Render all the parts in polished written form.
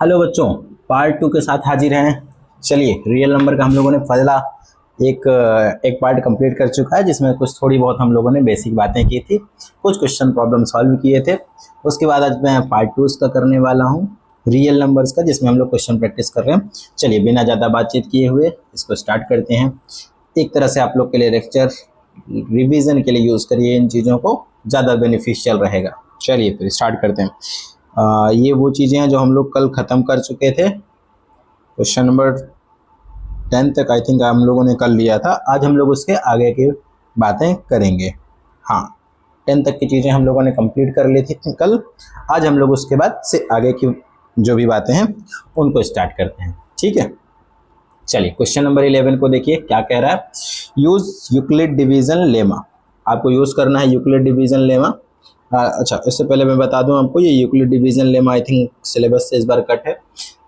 Hello बच्चों, part 2 के साथ हाजिर हैं। चलिए, रियल नंबर का हम लोगों ने पहला एक पार्ट कंप्लीट कर चुका है, जिसमें कुछ थोड़ी बहुत हम लोगों ने बेसिक बातें की थी, कुछ क्वेश्चन प्रॉब्लम सॉल्व किए थे। उसके बाद आज मैं पार्ट 2 इसका करने वाला हूँ, रियल नंबर्स का, जिसमें हम लोग क्वेश्चन प्रैक्टिस कर रहे हैं। चलिए, बिना ज़्यादा बातचीत किए हुए इसको स्टार्ट करते हैं। एक तरह से आप लोग के लिए लेक्चर रिवीजन के लिए यूज़ करिए, इन चीज़ों को ज़्यादा बेनिफिशियल रहेगा। चलिए फिर स्टार्ट करते हैं। ये वो चीज़ें हैं जो हम लोग कल ख़त्म कर चुके थे। क्वेश्चन नंबर 10 तक आई थिंक हम लोगों ने कल लिया था। आज हम लोग उसके आगे की बातें करेंगे। हाँ, 10 तक की चीज़ें हम लोगों ने कंप्लीट कर ली थी कल। आज हम लोग उसके बाद से आगे की जो भी बातें हैं उनको स्टार्ट करते हैं, ठीक है। चलिए, क्वेश्चन नंबर 11 को देखिए क्या कह रहा है। Use Euclid division lemma. आपको यूज़ करना है यूक्लिड डिवीज़न लेमा। अच्छा, इससे पहले मैं बता दूं आपको, ये Euclid division lemma I think syllabus से इस बार कट है,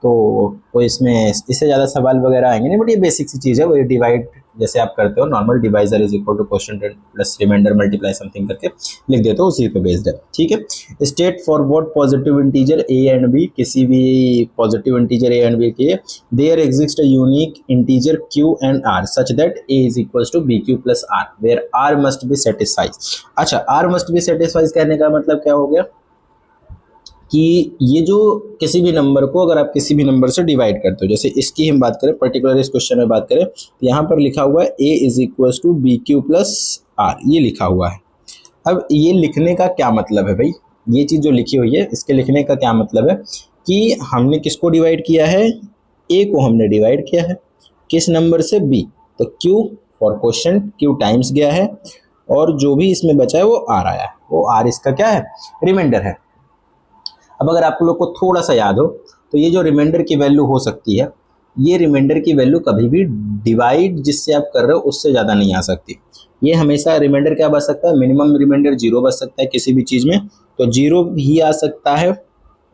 तो इसमें इससे ज़्यादा सवाल वगैरह आएंगे नहीं, बट ये बेसिक सी चीज़ है। वो ये डिवाइड जैसे आप करते हो, normal divisor is equal to quotient plus remainder multiply something करके लिख देते हो, उसी पे बेस्ड है, ठीक है। State for what positive integer a and b, किसी भी positive integer a and b के लिए there exist a unique integer q and r such that a is equal to b q plus r where r must be satisfied. अच्छा, r must be satisfied कहने का मतलब क्या हो गया कि ये जो किसी भी नंबर को अगर आप किसी भी नंबर से डिवाइड करते हो, जैसे इसकी हम बात करें, पर्टिकुलर इस क्वेश्चन में बात करें, तो यहाँ पर लिखा हुआ है a is equal to b q plus r, ये लिखा हुआ है। अब ये लिखने का क्या मतलब है भाई, ये चीज़ जो लिखी हुई है इसके लिखने का क्या मतलब है कि हमने किसको डिवाइड किया है, a को हमने डिवाइड किया है किस नंबर से, b, तो q for question q times गया है, और जो भी इसमें बचा है वो r आया है, वो r इसका क्या है, रिमाइंडर है। अब अगर आप लोग को थोड़ा सा याद हो तो ये जो रिमाइंडर की वैल्यू हो सकती है, ये रिमाइंडर की वैल्यू कभी भी डिवाइड जिससे आप कर रहे हो उससे ज़्यादा नहीं आ सकती। ये हमेशा रिमाइंडर क्या बच सकता है, मिनिमम रिमाइंडर 0 बच सकता है किसी भी चीज़ में, तो 0 ही आ सकता है।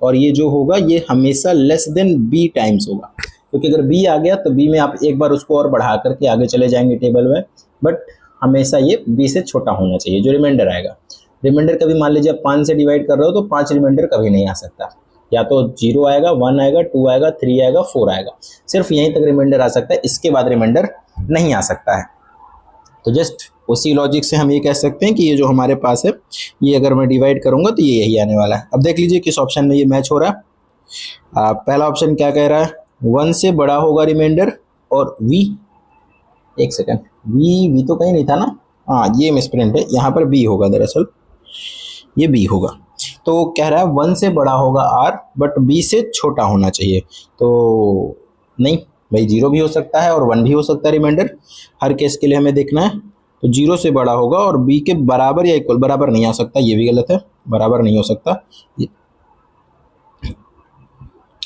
और ये जो होगा ये हमेशा लेस देन b टाइम्स होगा, क्योंकि अगर b आ गया तो b में आप एक बार उसको और बढ़ा करके आगे चले जाएंगे टेबल में, बट हमेशा ये b से छोटा होना चाहिए जो रिमाइंडर आएगा। रिमाइंडर कभी मान लीजिए आप 5 से डिवाइड कर रहे हो तो 5 रिमाइंडर कभी नहीं आ सकता, या तो 0 आएगा, 1 आएगा, 2 आएगा, 3 आएगा, 4 आएगा, सिर्फ यहीं तक रिमाइंडर आ सकता है, इसके बाद रिमाइंडर नहीं आ सकता है। तो जस्ट उसी लॉजिक से हम ये कह सकते हैं कि ये जो हमारे पास है, ये अगर मैं डिवाइड करूंगा तो ये यही आने वाला है। अब देख लीजिए किस ऑप्शन में ये मैच हो रहा है। पहला ऑप्शन क्या कह रहा है, 1 से बड़ा होगा रिमाइंडर, और v, एक सेकेंड, v तो कहीं नहीं था ना, हाँ ये मिसप्रिंट है, यहाँ पर b होगा, दरअसल ये b होगा। तो कह रहा है 1 से बड़ा होगा r बट b से छोटा होना चाहिए, तो नहीं भाई, 0 भी हो सकता है और 1 भी हो सकता है रिमाइंडर, हर केस के लिए हमें देखना है। तो 0 से बड़ा होगा और b के बराबर या इक्वल, बराबर नहीं आ सकता, ये भी गलत है, बराबर नहीं हो सकता,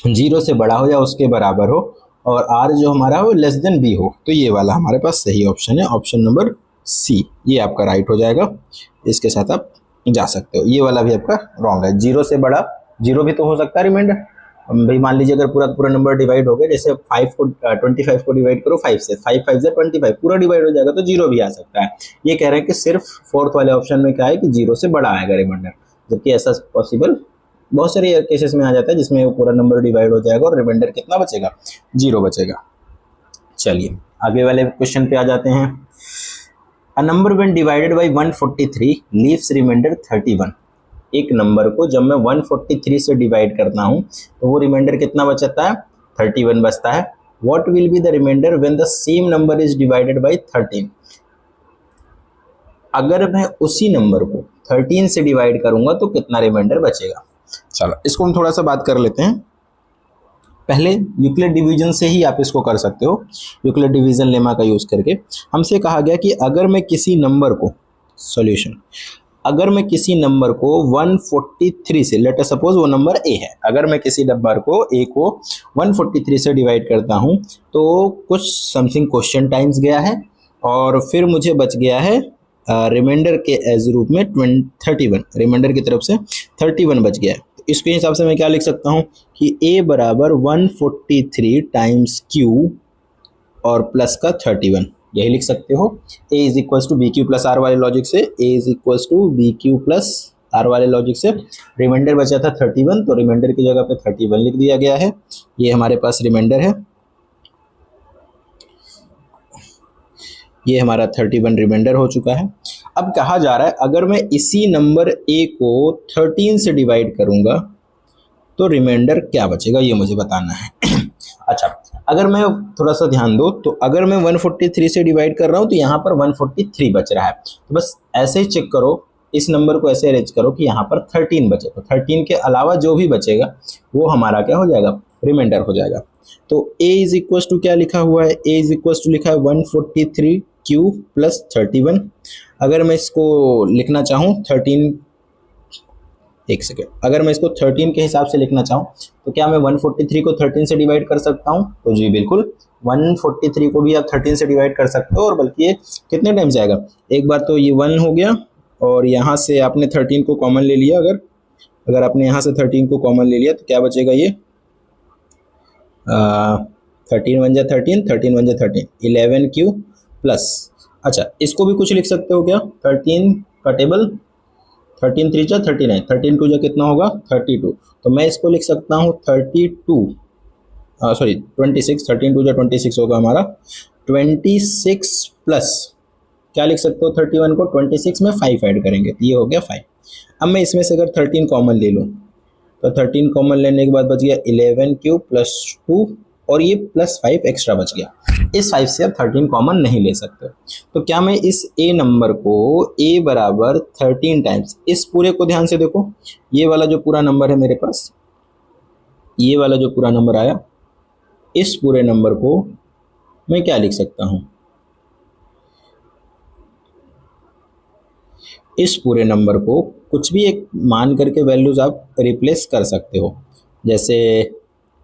0 से बड़ा हो या उसके बराबर हो, और r जो हमारा हो लेस देन b हो, तो ये वाला हमारे पास सही ऑप्शन है, ऑप्शन नंबर सी, ये आपका राइट हो जाएगा। इसके साथ आप जा सकते हो, ये वाला भी आपका रॉन्ग है। 0 से बड़ा, 0 भी तो हो सकता है रिमाइंडर भाई, मान लीजिए अगर पूरा पूरा नंबर डिवाइड हो गया, जैसे 25 को डिवाइड करो 5 से, 5 5 से 25 पूरा डिवाइड हो जाएगा, तो 0 भी आ सकता है। ये कह रहे हैं कि सिर्फ फोर्थ वाले ऑप्शन में क्या है कि 0 से बड़ा आएगा रिमाइंडर, जबकि ऐसा पॉसिबल बहुत सारे केसेस में आ जाता है जिसमें वो पूरा नंबर डिवाइड हो जाएगा और रिमाइंडर कितना बचेगा, 0 बचेगा। चलिए आगे वाले क्वेश्चन पे आ जाते हैं। A number when divided by 143 leaves remainder 31। एक नंबर को जब मैं 143 से डिवाइड करता हूं तो वो रिमाइंडर कितना बचता है, 31 बचता है। What will be the remainder when the same number is divided by 13। अगर मैं उसी नंबर को 13 से डिवाइड करूंगा तो कितना रिमाइंडर बचेगा। चलो इसको हम थोड़ा सा बात कर लेते हैं। पहले यूक्लिड डिवीजन से ही आप इसको कर सकते हो, यूक्लिड डिवीजन लेमा का यूज करके। हमसे कहा गया कि अगर मैं किसी नंबर को, सॉल्यूशन, अगर मैं किसी नंबर को 143 से, लेट अस सपोज वो नंबर a है, अगर मैं किसी नंबर को a को 143 से डिवाइड करता हूं तो कुछ समथिंग क्वेश्चन टाइम्स गया है, और फिर मुझे बच गया है रिमाइंडर के एज रूप में 31, रिमाइंडर की तरफ से 31 बच गया है। तो इसके हिसाब से मैं क्या लिख सकता हूं कि a बराबर 143 टाइम्स q और प्लस का 31, यही लिख सकते हो। a is equal to b q plus r वाले लॉजिक से a is equal to b q plus r वाले लॉजिक से। रिमाइंडर बचा था 31, तो रिमाइंडर की जगह पे 31 लिख दिया गया है। ये हमारे पास रिमाइंडर है, ये हमारा 31 रिमाइंडर हो चुका है। अब कहा जा रहा है अगर मैं इसी नंबर ए को 13 से डिवाइड करूंगा तो रिमाइंडर क्या बचेगा, ये मुझे बताना है। अच्छा, अगर मैं थोड़ा सा ध्यान दो तो अगर मैं 143 से डिवाइड कर रहा हूँ तो यहाँ पर 143 बच रहा है। तो बस ऐसे ही चेक करो, इस नंबर को ऐसे अरेंज करो कि यहाँ पर 13 बचे, तो 13 के अलावा जो भी बचेगा वो हमारा क्या हो जाएगा, रिमाइंडर हो जाएगा। तो a इज इक्वल टू क्या लिखा हुआ है, a इज इक्वल टू लिखा है 143 क्यू प्लस 31। अगर मैं इसको लिखना चाहूँ 13, एक सेकेंड, अगर मैं इसको 13 के हिसाब से लिखना चाहूँ तो क्या मैं 143 को 13 से डिवाइड कर सकता हूँ? तो जी बिल्कुल, 143 को भी आप 13 से डिवाइड कर सकते हो। और बल्कि ये कितने टाइम्स जाएगा, एक बार तो ये 1 हो गया और यहाँ से आपने 13 को कॉमन ले लिया। अगर आपने यहाँ से 13 को कॉमन ले लिया तो क्या बचेगा, ये 13 वन जा 13, 13 वन जा 13, 11 क्यू प्लस, अच्छा इसको भी कुछ लिख सकते हो क्या, 13 का टेबल, 13 3 जा 39, 13 2 जा कितना होगा 32, तो मैं इसको लिख सकता हूँ 32, सॉरी 26, 13 2 जा 26 होगा हमारा 26 प्लस क्या लिख सकते हो 31 को 26 में 5 ऐड करेंगे तो ये हो गया 5। अब मैं इसमें से अगर 13 कॉमन ले लूँ तो 13 कॉमन लेने के बाद बच गया 11 क्यू प्लस 2 और ये प्लस 5 एक्स्ट्रा बच गया। इस 5 से आप 13 कॉमन नहीं ले सकते। तो क्या मैं इस a नंबर को a बराबर 13 टाइम्स, इस पूरे को ध्यान से देखो, ये वाला जो पूरा नंबर है मेरे पास, ये वाला जो पूरा नंबर आया, इस पूरे नंबर को मैं क्या लिख सकता हूँ, इस पूरे नंबर को कुछ भी एक मान करके वैल्यूज आप रिप्लेस कर सकते हो। जैसे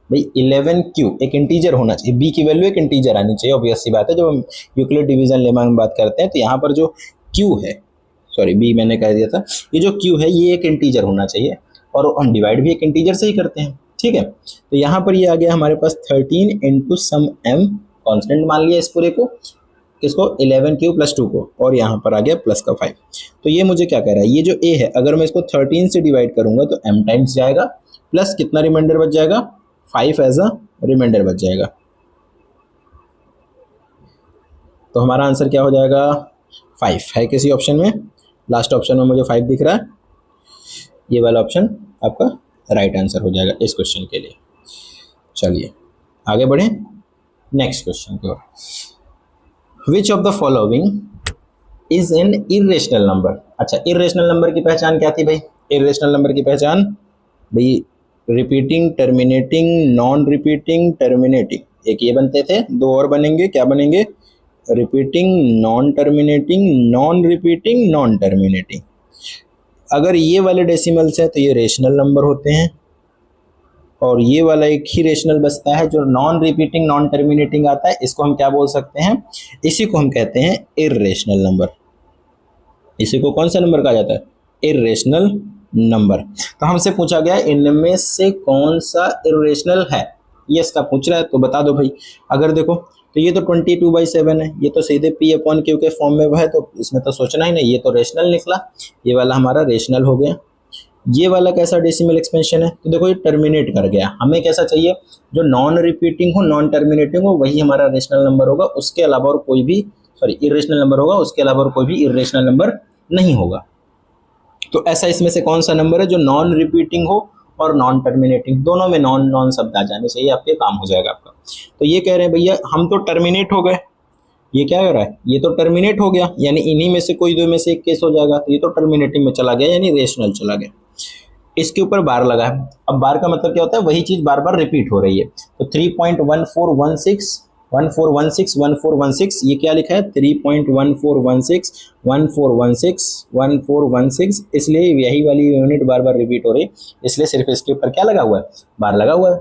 भाई 11 क्यू एक इंटीजर होना चाहिए, b की वैल्यू एक इंटीजर आनी चाहिए, ऑब्वियस सी बात है। जब हम यूक्लिड डिवीजन लेमा में बात करते हैं तो यहाँ पर जो q है, सॉरी b मैंने कह दिया था, ये जो q है ये एक इंटीजर होना चाहिए और हम डिवाइड भी एक इंटीजर से ही करते हैं, ठीक है। तो यहाँ पर ये आ गया हमारे पास 13 इंटू सम m, कॉन्स्टेंट मान लिया इस पूरे को, किसको 11 क्यू प्लस 2 को, और यहाँ पर आ गया प्लस का 5। तो ये मुझे क्या कह रहा है, ये जो a है अगर मैं इसको 13 से डिवाइड करूंगा तो m टाइम्स जाएगा, प्लस कितना रिमाइंडर बच जाएगा 5 एज अ रिमाइंडर बच जाएगा। तो हमारा आंसर क्या हो जाएगा 5 है किसी ऑप्शन में, लास्ट ऑप्शन में मुझे 5 दिख रहा है, ये वाला ऑप्शन आपका राइट आंसर हो जाएगा इस क्वेश्चन के लिए। चलिए आगे बढ़ें नेक्स्ट क्वेश्चन की ओर। Which of the following is an irrational number. अच्छा, इरेशनल नंबर की पहचान क्या थी भाई, इरेशनल नंबर की पहचान भाई repeating, terminating, non repeating, terminating, एक ये बनते थे, दो और बनेंगे, क्या बनेंगे, repeating, non terminating, non repeating, non terminating. अगर ये वाले डेसिमल्स हैं तो ये रेशनल नंबर होते हैं, और ये वाला एक ही रेशनल बचता है जो नॉन रिपीटिंग नॉन टर्मिनेटिंग आता है, इसको हम क्या बोल सकते हैं, इसी को हम कहते हैं इर्रेशनल नंबर। इसी को कौन सा नंबर कहा जाता है, इर्रेशनल नंबर। तो हमसे पूछा गया इनमें से कौन सा इर्रेशनल है, ये इसका पूछ रहा है, तो बता दो भाई। अगर देखो तो ये तो 22/7 है, ये तो सीधे p अपॉन क्यू के फॉर्म में है, तो इसमें तो सोचना ही नहीं, ये तो रेशनल निकला, ये वाला हमारा रेशनल हो गया। ये वाला कैसा डेसिमल एक्सपेंशन है, तो देखो ये टर्मिनेट कर गया, हमें कैसा चाहिए जो नॉन रिपीटिंग हो, नॉन टर्मिनेटिंग हो, वही हमारा रेशनल नंबर होगा, उसके अलावा और कोई भी, सॉरी इरेशनल नंबर होगा, उसके अलावा और कोई भी इरेशनल नंबर नहीं होगा। तो ऐसा इसमें से कौन सा नंबर है जो नॉन रिपीटिंग हो और नॉन टर्मिनेटिंग, दोनों में नॉन नॉन शब्द आ जाने चाहिए, आपके काम हो जाएगा आपका। तो ये कह रहे हैं भैया हम तो टर्मिनेट हो गए, ये क्या हो रहा है, ये तो टर्मिनेट हो गया, यानी इन्हीं में से कोई दो में से एक केस हो जाएगा, तो ये तो टर्मिनेटिंग में चला गया यानी रेशनल चला गया। इसके ऊपर बार लगा है, अब बार का मतलब क्या होता है, वही चीज बार बार रिपीट हो रही है। तो 3.1416 ये क्या लिखा है 3.1416 इसलिए यही वाली यूनिट बार बार रिपीट हो रही है, इसलिए सिर्फ इसके ऊपर क्या लगा हुआ है, बार लगा हुआ है।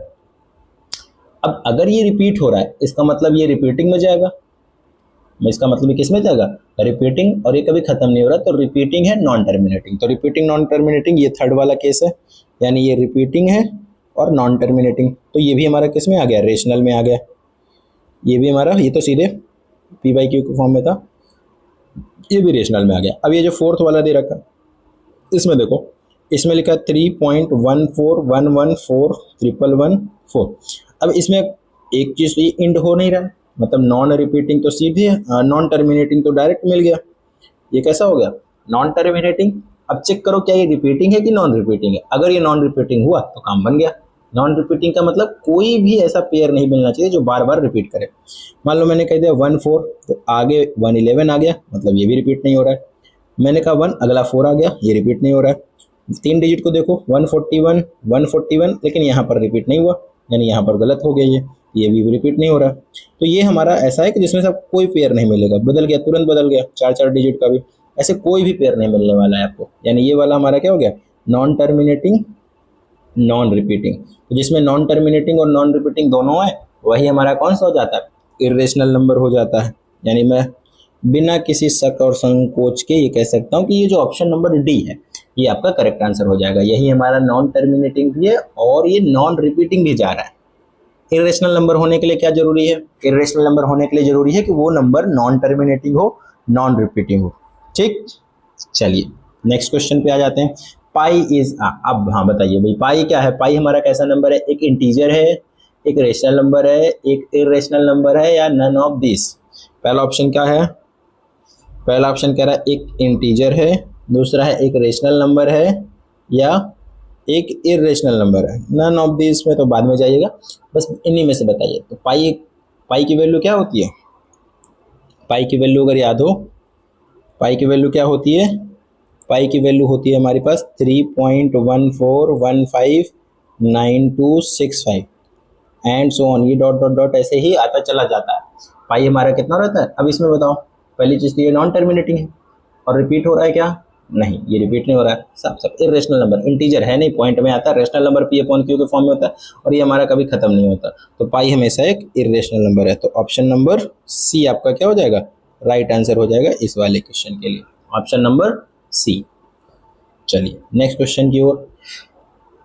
अब अगर ये रिपीट हो रहा है इसका मतलब ये रिपीटिंग में जाएगा, इसका मतलब किस में जाएगा, रिपीटिंग, और ये कभी खत्म नहीं हो रहा, तो रिपीटिंग है नॉन टर्मिनेटिंग, तो रिपीटिंग नॉन टर्मिनेटिंग ये थर्ड वाला केस है, यानी ये रिपीटिंग है और नॉन टर्मिनेटिंग, तो ये भी हमारा किस में आ गया, रेशनल में आ गया। ये भी हमारा, ये तो सीधे p/q के फॉर्म में था, ये भी रेशनल में आ गया। अब ये जो फोर्थ वाला दे रखा इसमें देखो इसमें लिखा 3.14114 अब इसमें एक चीज़ तो ये इंड हो नहीं रहा है, मतलब नॉन रिपीटिंग तो सीधे नॉन टर्मिनेटिंग तो डायरेक्ट मिल गया। ये कैसा हो गया? Non terminating. अब चेक करो क्या ये रिपीटिंग है कि नॉन रिपीटिंग है। अगर ये नॉन रिपीटिंग हुआ तो काम बन गया। नॉन रिपीटिंग का मतलब कोई भी ऐसा पेयर नहीं मिलना चाहिए जो बार बार रिपीट करे। मान लो मैंने कह दिया 1 4, तो आगे 1 11 आ गया, मतलब ये भी रिपीट नहीं हो रहा है। मैंने कहा 1, अगला 4 आ गया, ये रिपीट नहीं हो रहा है। 3 डिजिट को देखो 141 141, लेकिन यहाँ पर रिपीट नहीं हुआ, यानी यहाँ पर गलत हो गया, ये भी रिपीट नहीं हो रहा। तो ये हमारा ऐसा है कि जिसमें से कोई पेयर नहीं मिलेगा, बदल गया, तुरंत बदल गया, 4 4 डिजिट का भी ऐसे कोई भी पेयर नहीं मिलने वाला है आपको। यानी ये वाला हमारा क्या हो गया? Non terminating non repeating. तो जिसमें नॉन टर्मिनेटिंग और नॉन रिपीटिंग दोनों है, वही हमारा कौन सा हो जाता है? इर्रेशनल नंबर हो जाता है। यानी मैं बिना किसी शक और संकोच के ये कह सकता हूँ कि ये जो ऑप्शन नंबर डी है ये आपका करेक्ट आंसर हो जाएगा। यही हमारा नॉन टर्मिनेटिंग भी है और ये नॉन रिपीटिंग भी जा रहा है। इर्रेशनल नंबर होने के लिए क्या जरूरी है? इर्रेशनल नंबर होने के लिए जरूरी है कि वो नंबर नॉन टर्मिनेटिंग हो, नॉन रिपीटिंग हो। ठीक, चलिए नेक्स्ट क्वेश्चन पे आ जाते हैं। पाई इज अब हाँ बताइए भाई, पाई क्या है? पाई हमारा कैसा नंबर है? एक इंटीजर है, एक रेशनल नंबर है, एक इर्रेशनल नंबर है, या नन ऑफ दिस? पहला ऑप्शन क्या है? पहला ऑप्शन कह रहा है एक इंटीजर है, दूसरा है एक रेशनल नंबर है, या एक इर्रेशनल नंबर है। नन ऑफ दिस में तो बाद में जाइएगा, बस इन्हीं में से बताइए। तो पाई की वैल्यू क्या होती है? पाई की वैल्यू अगर याद हो, पाई की वैल्यू क्या होती है? पाई की वैल्यू होती है हमारे पास 3.14159265 एंड सो ऑन। ये डॉट डॉट डॉट ऐसे ही आता चला जाता है। पाई हमारा कितना रहता है? अब इसमें बताओ, पहली चीज़ तो ये नॉन टर्मिनेटिंग है, और रिपीट हो रहा है क्या? नहीं, ये रिपीट नहीं हो रहा है। सब इर्रेशनल नंबर, इंटीजर है नहीं, पॉइंट में आता है। Rational number P upon Q के फॉर्म में होता है, और ये हमारा कभी खत्म नहीं होता। तो पाई हमेशा एक इर्रेशनल नंबर है। तो ऑप्शन नंबर सी आपका क्या हो जाएगा? राइट आंसर हो जाएगा इस वाले क्वेश्चन के लिए, ऑप्शन नंबर सी। चलिए नेक्स्ट क्वेश्चन की ओर।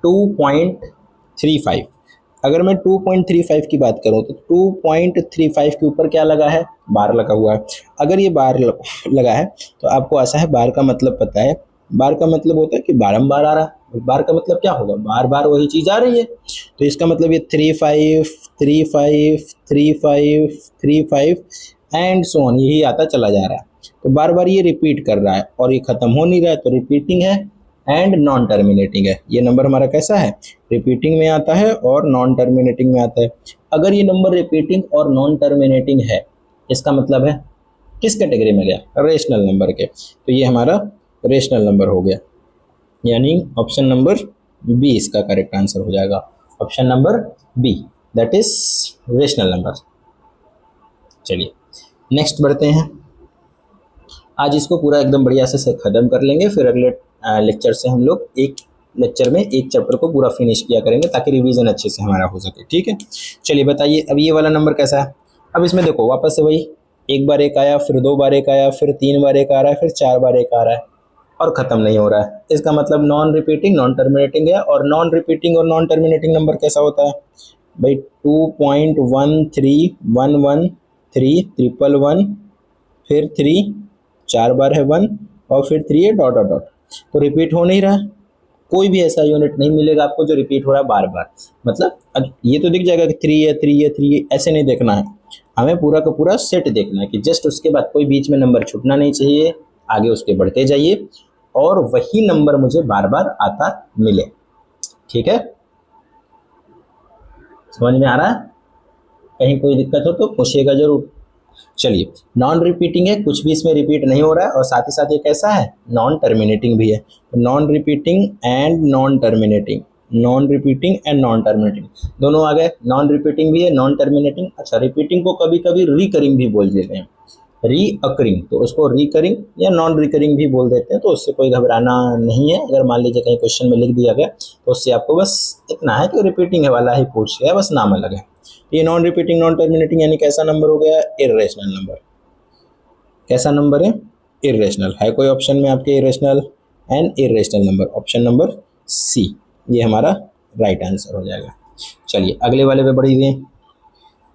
2.35, अगर मैं 2.35 की बात करूं तो 2.35 के ऊपर क्या लगा है? बार लगा हुआ है। अगर ये बार लगा है तो आपको ऐसा है, बार का मतलब पता है। बार का मतलब होता है कि बारंबार आ रहा है। बार का मतलब क्या होगा? बार बार वही चीज आ रही है। तो इसका मतलब ये 35 35 35 35 एंड सो ऑन, यही आता चला जा रहा है। तो बार बार ये रिपीट कर रहा है और ये खत्म हो नहीं रहा है, तो रिपीटिंग है एंड नॉन टर्मिनेटिंग है। ये नंबर हमारा कैसा है? रिपीटिंग में आता है और नॉन टर्मिनेटिंग में आता है। अगर ये नंबर रिपीटिंग और नॉन टर्मिनेटिंग है, इसका मतलब है किस कैटेगरी में गया? रेशनल नंबर के। तो ये हमारा रेशनल नंबर हो गया, यानी ऑप्शन नंबर बी इसका करेक्ट आंसर हो जाएगा। Option number b, that is rational number. चलिए नेक्स्ट बढ़ते हैं। आज इसको पूरा एकदम बढ़िया से खत्म कर लेंगे, फिर अगले लेक्चर से हम लोग एक लेक्चर में एक चैप्टर को पूरा फिनिश किया करेंगे, ताकि रिवीजन अच्छे से हमारा हो सके। ठीक है, चलिए बताइए अब ये वाला नंबर कैसा है? अब इसमें देखो वापस से वही, एक बार एक आया, फिर 2 बार एक आया, फिर 3 बार एक आ रहा है, फिर 4 बार एक आ रहा है, और ख़त्म नहीं हो रहा है। इसका मतलब नॉन रिपीटिंग नॉन टर्मिनेटिंग है। और नॉन रिपीटिंग और नॉन टर्मिनेटिंग नंबर कैसा होता है भाई? 2.13113 फिर 3, 4 बार है 1, और फिर 3 है डॉट डॉट डॉट। तो रिपीट हो नहीं रहा है। कोई भी ऐसा यूनिट नहीं मिलेगा आपको जो रिपीट हो रहा है बार बार। मतलब अब ये तो दिख जाएगा कि 3 है 3 है 3 है, ऐसे नहीं देखना है हमें, पूरा का पूरा सेट देखना है कि जस्ट उसके बाद कोई बीच में नंबर छूटना नहीं चाहिए, आगे उसके बढ़ते जाइए और वही नंबर मुझे बार बार आता मिले। ठीक है, समझ में आ रहा है? कहीं कोई दिक्कत हो तो पूछिएगा जरूर। चलिए, नॉन रिपीटिंग है, कुछ भी इसमें रिपीट नहीं हो रहा है, और साथ ही साथ ये कैसा है? नॉन टर्मिनेटिंग भी है। तो non repeating and non terminating, non repeating and non terminating दोनों आ गए। नॉन रिपीटिंग भी है, नॉन टर्मिनेटिंग। अच्छा, रिपीटिंग को कभी कभी रिकरिंग भी बोल देते हैं, रीअकरिंग, तो उसको रिकरिंग या नॉन रिकरिंग भी बोल देते हैं। तो उससे कोई घबराना नहीं है। अगर मान लीजिए कहीं क्वेश्चन में लिख दिया गया तो उससे आपको बस इतना है कि रिपीटिंग वाला ही पूछ गया, बस नाम अलग है। ये नॉन रिपीटिंग नॉन टर्मिनेटिंग यानी कैसा नंबर हो गया? Irrational number. कैसा नंबर है? इर्रेशनल है। कोई ऑप्शन में आपके irrational and irrational number? Option number C, ये हमारा राइट आंसर हो जाएगा। चलिए अगले वाले पे बढ़िए।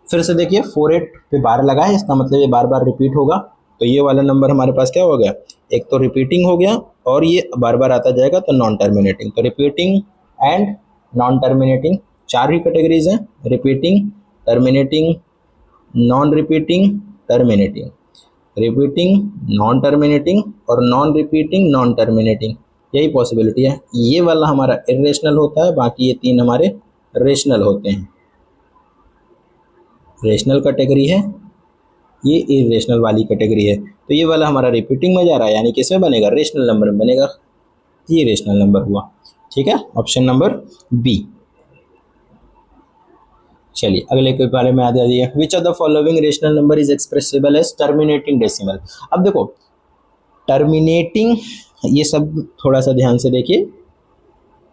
फिर से देखिए 48 पे बार लगा है, इसका मतलब ये बार बार रिपीट होगा। तो ये वाला नंबर हमारे पास क्या हो गया? एक तो रिपीटिंग हो गया और ये बार बार आता जाएगा तो नॉन टर्मिनेटिंग। तो रिपीटिंग एंड नॉन टर्मिनेटिंग चार ही कैटेगरीज हैं, repeating, terminating, non repeating, terminating, repeating, non terminating और नॉन रिपीटिंग नॉन टर्मिनेटिंग, यही पॉसिबिलिटी है। ये वाला हमारा इरेशनल होता है, बाकी ये तीन हमारे रेशनल होते हैं। रेशनल कैटेगरी है, ये इरेशनल वाली कैटेगरी है। तो ये वाला हमारा रिपीटिंग में जा रहा है, यानी कि इसमें बनेगा रेशनल नंबर में बनेगा, ये रेशनल नंबर हुआ। ठीक है, ऑप्शन नंबर बी। चलिए अगले के बारे में आ जाइए। Which of the following rational number is expressible as terminating decimal. अब देखो टर्मिनेटिंग, ये सब थोड़ा सा ध्यान से देखिए,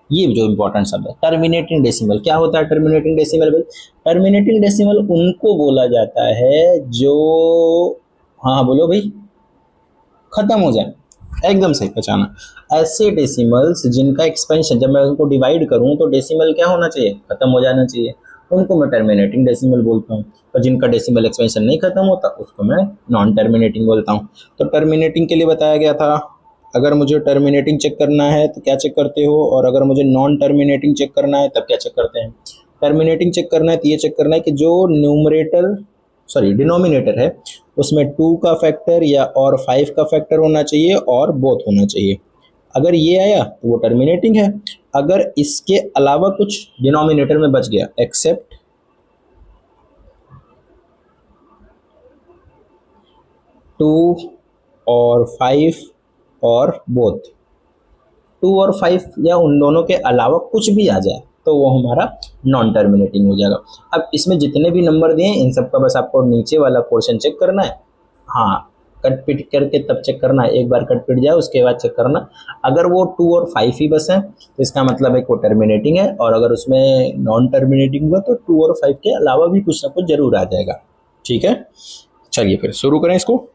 ये जो इंपॉर्टेंट शब्द है टर्मिनेटिंग डेसिमल। क्या होता है टर्मिनेटिंग डेसिमल भाई? टर्मिनेटिंग डेसिमल उनको बोला जाता है जो, हाँ बोलो भाई, खत्म हो जाए, एकदम सही पहचाना। ऐसे डेसिमल्स जिनका एक्सपेंशन, जब मैं उनको डिवाइड करूं तो डेसिमल क्या होना चाहिए? खत्म हो जाना चाहिए, उनको मैं टर्मिनेटिंग डेसिमल बोलता हूँ। और जिनका डेसिमल एक्सपेंशन नहीं खत्म होता उसको मैं नॉन टर्मिनेटिंग बोलता हूँ। तो टर्मिनेटिंग के लिए बताया गया था, अगर मुझे टर्मिनेटिंग चेक करना है तो क्या चेक करते हो, और अगर मुझे नॉन टर्मिनेटिंग चेक करना है तब क्या चेक करते हैं। टर्मिनेटिंग चेक करना है तो ये चेक करना है कि जो न्यूमरेटर, सॉरी डिनोमिनेटर है, उसमें 2 का फैक्टर या और 5 का फैक्टर होना चाहिए और बोथ होना चाहिए। अगर ये आया तो वो टर्मिनेटिंग है। अगर इसके अलावा कुछ डिनोमिनेटर में बच गया, एक्सेप्ट 2 और 5 और बोथ, 2 और 5 या उन दोनों के अलावा कुछ भी आ जाए तो वो हमारा नॉन टर्मिनेटिंग हो जाएगा। अब इसमें जितने भी नंबर दिए इन सब का बस आपको नीचे वाला पोर्शन चेक करना है, हाँ कट पिट करके तब चेक करना है, एक बार कट पिट जाए उसके बाद चेक करना। अगर वो 2 और 5 ही बस है तो इसका मतलब है कि वो टर्मिनेटिंग है, और अगर उसमें नॉन टर्मिनेटिंग हुआ तो 2 और 5 के अलावा भी कुछ ना कुछ जरूर आ जाएगा। ठीक है, चलिए फिर शुरू करें इसको।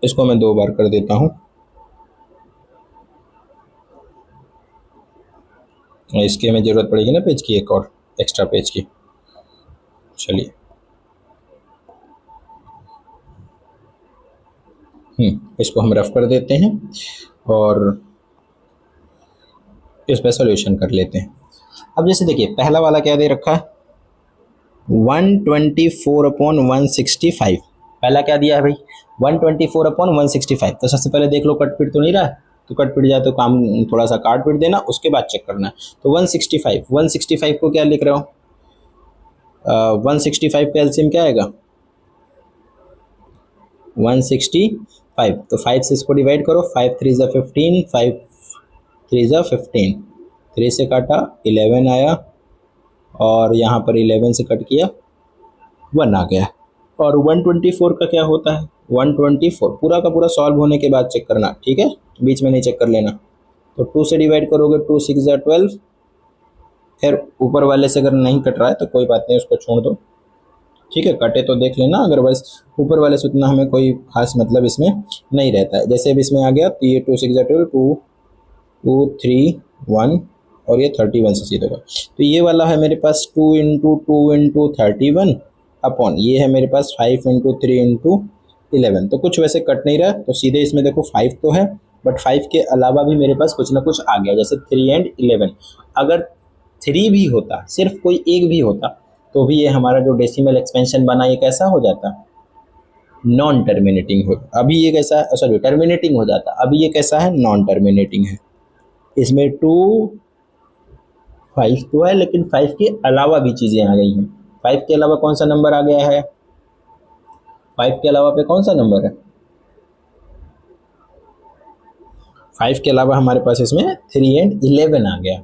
इसको मैं 2 बार कर देता हूँ, इसके में ज़रूरत पड़ेगी ना पेज की, एक और एक्स्ट्रा पेज की। चलिए इसको हम रफ कर देते हैं और इस पर सोल्यूशन कर लेते हैं। अब जैसे देखिए पहला वाला क्या दे रखा है, 124/165। पहला क्या दिया है भाई? 124/165। तो सबसे पहले देख लो कट पिट तो नहीं रहा है, तो कट पिट जाए तो काम थोड़ा सा काट पिट देना, उसके बाद चेक करना है। तो 165 को क्या लिख रहे हो? 165 का एलसीएम क्या आएगा? 165। तो 5 से इसको डिवाइड करो, 5 3 ज़ा 15, 5 3 ज़ा 15, 3 से काटा 11 आया, और यहाँ पर 11 से कट किया 1 आ गया। और 124 का क्या होता है? 124 पूरा का पूरा सॉल्व होने के बाद चेक करना, ठीक है, बीच में नहीं चेक कर लेना। तो 2 से डिवाइड करोगे, 2 6 ज़ा 12। फिर ऊपर वाले से अगर नहीं कट रहा है तो कोई बात नहीं, उसको छोड़ दो, ठीक है, कटे तो देख लेना, अदरवाइज ऊपर वाले से उतना हमें कोई खास मतलब इसमें नहीं रहता है। जैसे अब इसमें आ गया तो ये 2 6 ज़ा 12, 2 2 3 1, और ये 31 से सीधा होगा। तो ये वाला है मेरे पास 2 इंटू 2 इंटू 31 अपॉन, ये है मेरे पास 5 इंटू 3 इंटू 11। तो कुछ वैसे कट नहीं रहा, तो सीधे इसमें देखो 5 तो है, बट 5 के अलावा भी मेरे पास कुछ ना कुछ आ गया, जैसे 3 एंड 11। अगर 3 भी होता, सिर्फ कोई एक भी होता, तो भी ये हमारा जो डेसिमल एक्सपेंशन बना ये कैसा हो जाता? नॉन टर्मिनेटिंग हो। अभी ये कैसा है, सॉरी टर्मिनेटिंग हो जाता, अभी ये कैसा है? नॉन टर्मिनेटिंग है। इसमें 2 5 तो है, लेकिन 5 के अलावा भी चीज़ें आ गई हैं। 5 के अलावा कौन सा नंबर आ गया है? 5 के अलावा पे कौन सा नंबर है? 5 के अलावा हमारे पास इसमें 3 एंड 11 आ गया,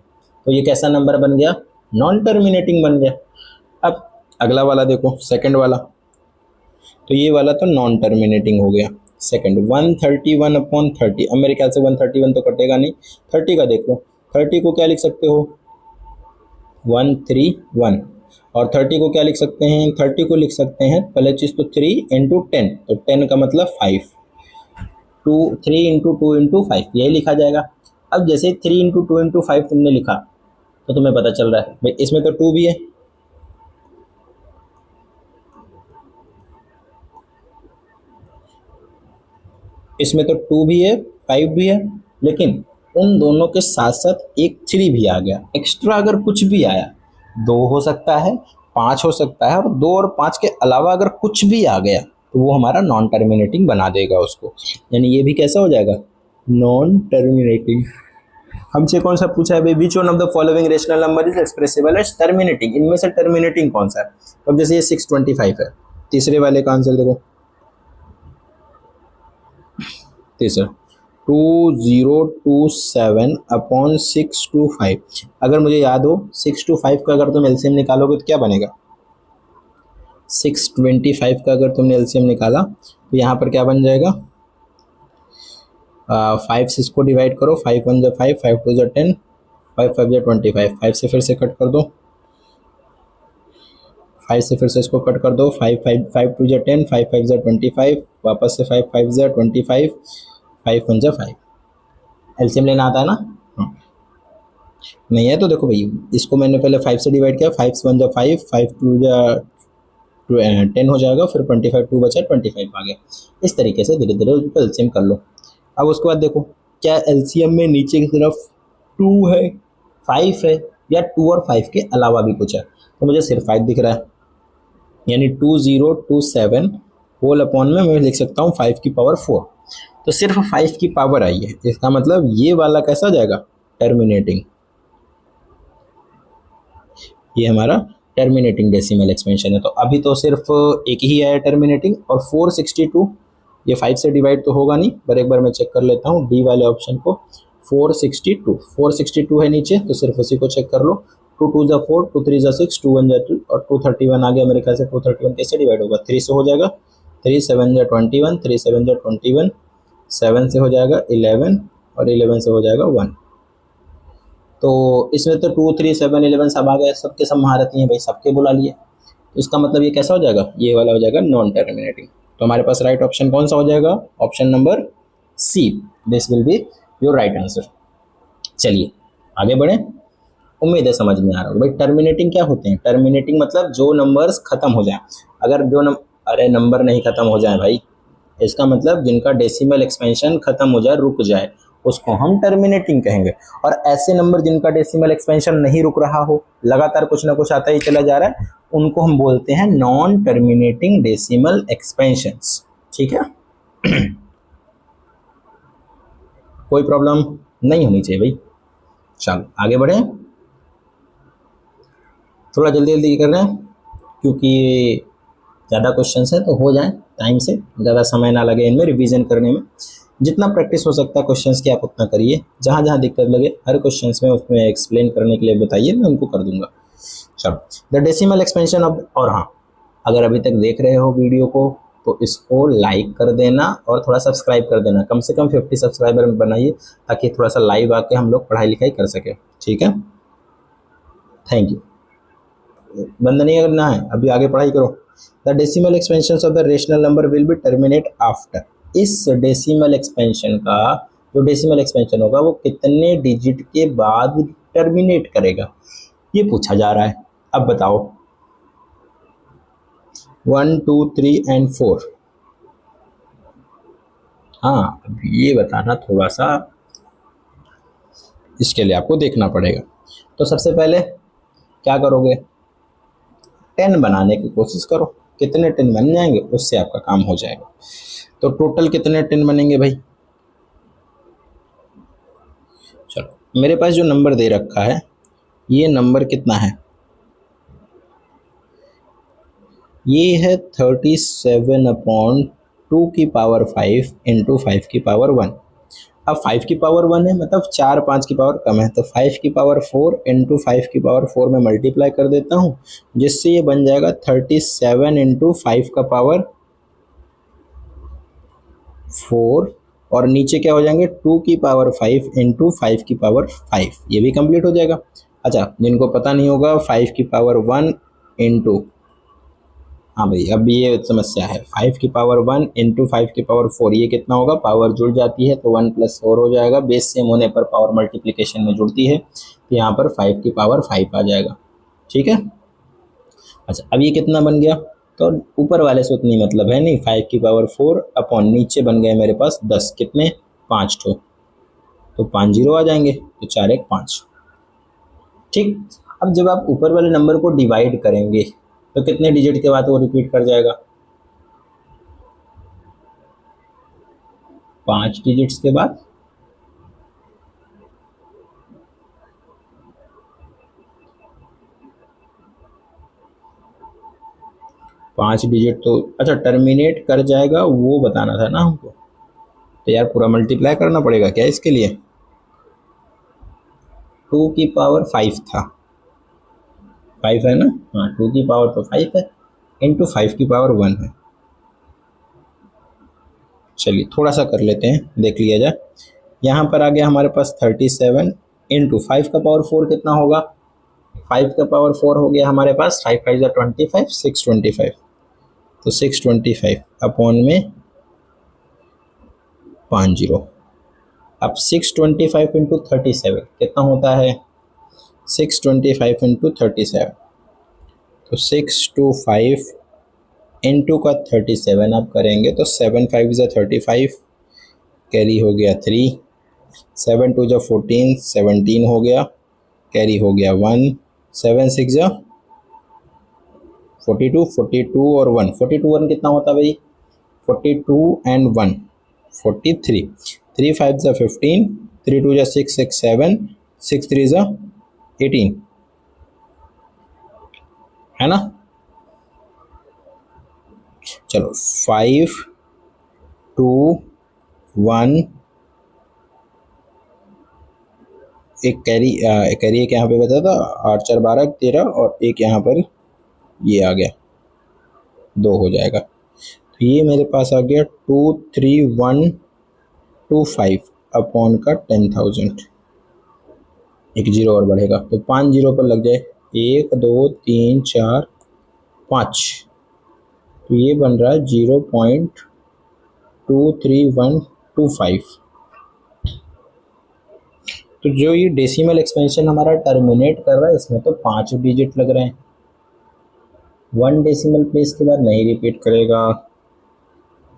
तो ये कैसा नंबर बन गया? नॉन टर्मिनेटिंग बन गया। अब अगला वाला देखो, सेकंड वाला, तो ये वाला तो नॉन टर्मिनेटिंग हो गया। सेकंड 131/30। अब मेरे ख्याल से 131 तो कटेगा नहीं, 30 का देख लो, 30 को क्या लिख सकते हो? 131। और 30 को क्या लिख सकते हैं? 30 को लिख सकते हैं पहले चीज़ तो 3 इंटू 10, तो 10 का मतलब 5, 3 इंटू 2 इंटू 5, यही लिखा जाएगा। अब जैसे 3 इंटू 2 इंटू 5 तुमने लिखा तो तुम्हें पता चल रहा है भाई इसमें तो 2 भी है, इसमें तो 2 भी है 5 भी है, लेकिन उन दोनों के साथ साथ एक 3 भी आ गया। एक्स्ट्रा अगर कुछ भी आया, 2 हो सकता है, 5 हो सकता है, और 2 और 5 के अलावा अगर कुछ भी आ गया तो वो हमारा नॉन टर्मिनेटिंग बना देगा उसको। यानी ये भी कैसा हो जाएगा, नॉन टर्मिनेटिंग। हमसे कौन सा पूछा है भाई, which one of the following rational number is expressible as terminating, इनमें से टर्मिनेटिंग कौन सा है। अब जैसे ये 625 है, तीसरे वाले का आंसर देखो, तीसरा 2027 अपॉन 625। अगर मुझे याद हो 625 का अगर तुम एलसीएम निकालोगे तो क्या बनेगा, 625 का अगर तुमने एलसीएम निकाला तो यहाँ पर क्या बन जाएगा, 5 से इसको डिवाइड करो, 5 1 जा 5, 5 2 जा 10, 5 5 जा 25, 5 से फिर से कट कर दो, 5 से फिर से इसको कट कर दो, 5 5 5 2 जा 10, 5 5 जा 25, वापस से 5 5 जा 25, 5 1 जा 5। एलसीएम लेना आता है ना, नहीं है तो देखो भाई, इसको मैंने पहले 5 से डिवाइड किया, 5 1 जा 5, 5 2 जा 10 हो जाएगा, फिर 25 2 बचा 25 आ गया। इस तरीके से धीरे धीरे उसको एलसीएम कर लो। अब उसके बाद देखो क्या एलसीएम में नीचे की तरफ 2 है 5 है, या 2 और 5 के अलावा भी कुछ है, तो मुझे सिर्फ 5 दिख रहा है, यानी 2027 होल अपॉन में मैं लिख सकता हूँ 5 की पावर 4, तो सिर्फ 5 की पावर आई है। इसका मतलब ये वाला कैसा हो जाएगा, टर्मिनेटिंग। ये हमारा टर्मिनेटिंग डेसिमल एक्सपेंशन है। तो अभी तो सिर्फ एक ही आया टर्मिनेटिंग, और 462 ये 5 से डिवाइड तो होगा नहीं, पर एक बार मैं चेक कर लेता हूँ डी वाले ऑप्शन को। 462 है नीचे, तो सिर्फ उसी को चेक कर लो। 2 2 जा 4, 2 3 जा 6, 2 1 जा 2, और 231 आ गया मेरे ख्याल से। 231 कैसे डिवाइड होगा, 3 से हो जाएगा, 3 7 जा 21, 3 7 जा 21, 7 से हो जाएगा 11, और 11 से हो जाएगा 1। तो इसमें तो 2 3 7 11 सब आ गए, सबके सब महारथी हैं भाई, सबके बुला लिए। तो इसका मतलब ये कैसा हो जाएगा, ये वाला हो जाएगा नॉन टर्मिनेटिंग। तो हमारे पास राइट ऑप्शन कौन सा हो जाएगा, option number C, this will be your right answer. चलिए आगे बढ़े, उम्मीद है समझ में आ रहा होगा भाई। टर्मिनेटिंग क्या होते हैं, टर्मिनेटिंग मतलब जो नंबर्स खत्म हो जाए। अगर अरे नंबर नहीं खत्म हो जाए भाई, इसका मतलब जिनका डेसिमल एक्सपेंशन खत्म हो जाए, रुक जाए, उसको हम टर्मिनेटिंग कहेंगे। और ऐसे नंबर जिनका डेसिमल एक्सपेंशन नहीं रुक रहा हो, लगातार कुछ ना कुछ आता ही चला जा रहा है, उनको हम बोलते हैं नॉन टर्मिनेटिंग डेसिमल एक्सपेंशंस। ठीक है कोई प्रॉब्लम नहीं होनी चाहिए भाई। चलो आगे बढ़े, थोड़ा जल्दी जल्दी कर रहे हैं क्योंकि ज़्यादा क्वेश्चंस हैं, तो हो जाए टाइम से, ज़्यादा समय ना लगे इनमें रिवीजन करने में। जितना प्रैक्टिस हो सकता है क्वेश्चंस की आप उतना करिए, जहाँ जहाँ दिक्कत लगे हर क्वेश्चंस में उसमें एक्सप्लेन करने के लिए बताइए, मैं उनको कर दूंगा। चलो द डेसिमल एक्सपेंशन ऑफ, और हाँ अगर अभी तक देख रहे हो वीडियो को तो इसको लाइक कर देना और थोड़ा सब्सक्राइब कर देना, कम से कम 50 सब्सक्राइबर में बनाइए, ताकि थोड़ा सा लाइव आके हम लोग पढ़ाई लिखाई कर सके। ठीक है, थैंक यू। बंद नहीं करना है, अभी आगे पढ़ाई करो। The decimal expansion of the rational number will be terminate after. इस डेसिमल एक्सपेंशन का जो डेसिमल एक्सपेंशन होगा वो कितने डिजिट के बाद टर्मिनेट करेगा, ये पूछा जा रहा है। अब बताओ 1 2 3 एंड 4। हाँ अब ये बताना थोड़ा सा, इसके लिए आपको देखना पड़ेगा। तो सबसे पहले क्या करोगे, 10 बनाने की कोशिश करो, कितने 10 बन जाएंगे उससे आपका काम हो जाएगा। तो टोटल कितने 10 बनेंगे भाई, चलो मेरे पास जो नंबर दे रखा है ये नंबर कितना है, ये है 37/2 की पावर 5 इंटू 5 की पावर 1। अब 5 की पावर 1 है मतलब 4 5 की पावर कम है, तो 5 की पावर 4 इंटू 5 की पावर 4 में मल्टीप्लाई कर देता हूँ, जिससे ये बन जाएगा 37 इंटू 5 का पावर 4, और नीचे क्या हो जाएंगे 2 की पावर 5 इंटू 5 की पावर 5, ये भी कंप्लीट हो जाएगा। अच्छा जिनको पता नहीं होगा 5 की पावर 1 इंटू, हाँ भाई अब ये समस्या है, 5 की पावर 1 इंटू 5 की पावर 4, ये कितना होगा, पावर जुड़ जाती है तो 1 + 4 हो जाएगा, बेस सेम होने पर पावर मल्टीप्लिकेशन में जुड़ती है, तो यहाँ पर 5 की पावर 5 आ जाएगा। ठीक है, अच्छा अब ये कितना बन गया, तो ऊपर वाले से उतनी मतलब है नहीं, 5 की पावर 4 अपॉन नीचे बन गए मेरे पास 10, कितने 5 ठो, तो 5 जीरो आ जाएंगे, तो 4 1 5। ठीक। अब जब आप ऊपर वाले नंबर को डिवाइड करेंगे तो कितने डिजिट के बाद वो रिपीट कर जाएगा, 5 डिजिट्स के बाद। पांच डिजिट तो अच्छा टर्मिनेट कर जाएगा वो बताना था ना हमको, तो यार पूरा मल्टीप्लाई करना पड़ेगा क्या इसके लिए। 2 की पावर 5 था, 5 है ना, हाँ 2 की पावर तो 5 है, इंटू 5 की पावर 1 है। चलिए थोड़ा सा कर लेते हैं, देख लिया जाए। यहाँ पर आ गया हमारे पास 37 इंटू 5 का पावर 4 कितना होगा, 5 का पावर 4 हो गया हमारे पास 5 5 25, 625, तो 625 अपॉन में 5 जीरो। अब 625 इंटू 37 कितना होता है, 625 इंटू 37, तो 625 इंटू का 37 आप करेंगे तो 7 5 ज़ा 35, कैरी हो गया 3, 7 2 ज़ा 14, 17 हो गया, कैरी हो गया 1, 7 6 ज़ा 42, 42 और 1, 42 1 कितना होता है भाई, 42 एंड 1 43, 3 5 ज़ा 15, 3 2 ज़ा 6 6 7, 6 3 ज़ा 18, है ना। चलो 5 2 1, एक कैरी कैरी एक यहाँ पे बता था, 8 4 12 13, और एक यहाँ पर ये आ गया 2 हो जाएगा, तो ये मेरे पास आ गया 23125 अपॉन का 10,000, एक जीरो और बढ़ेगा तो 5 जीरो पर लग जाए, 1 2 3 4 5, तो ये बन रहा है 0.23125। तो जो ये डेसिमल एक्सपेंशन हमारा टर्मिनेट कर रहा है इसमें तो 5 डिजिट लग रहे हैं, 1 डेसिमल प्लेस के बाद नहीं रिपीट करेगा,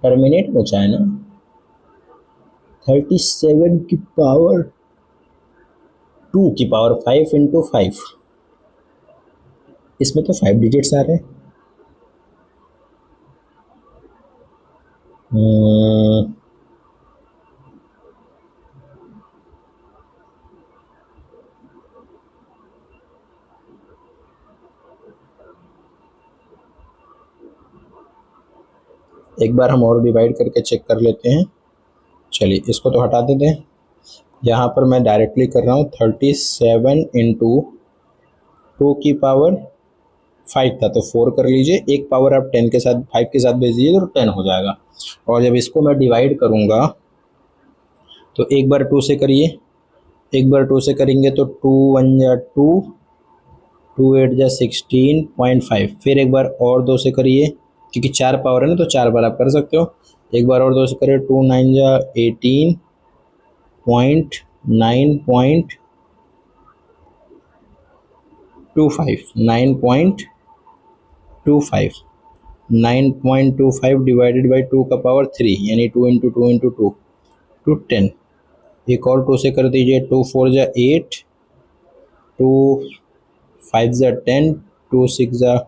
टर्मिनेट बचा है ना 37 की पावर 2 की पावर 5 इंटू 5, इसमें तो 5 डिजिट्स आ रहे हैं। एक बार हम और डिवाइड करके चेक कर लेते हैं। चलिए इसको तो हटा देते हैं, यहाँ पर मैं डायरेक्टली कर रहा हूँ 37 इंटू 2 की पावर 5 था तो 4 कर लीजिए, एक पावर आप 10 के साथ 5 के साथ भेज दीजिए तो 10 हो जाएगा, और जब इसको मैं डिवाइड करूँगा तो एक बार 2 से करिए, एक बार 2 से करेंगे तो 2 1 जा 2, 2 8 जा 16.5, फिर एक बार और 2 से करिए, क्योंकि 4 पावर है ना तो 4 बार आप कर सकते हो, एक बार और 2 से करिए, 2 9 जा 18.9.25, 9.25 डिवाइडेड बाई 2 का पावर 3 यानी 2 इंटू 2 इंटू 2 टू 10, एक और 2 से कर दीजिए, 2 4 जा 8, 2 5 जा 10, 2 6 जा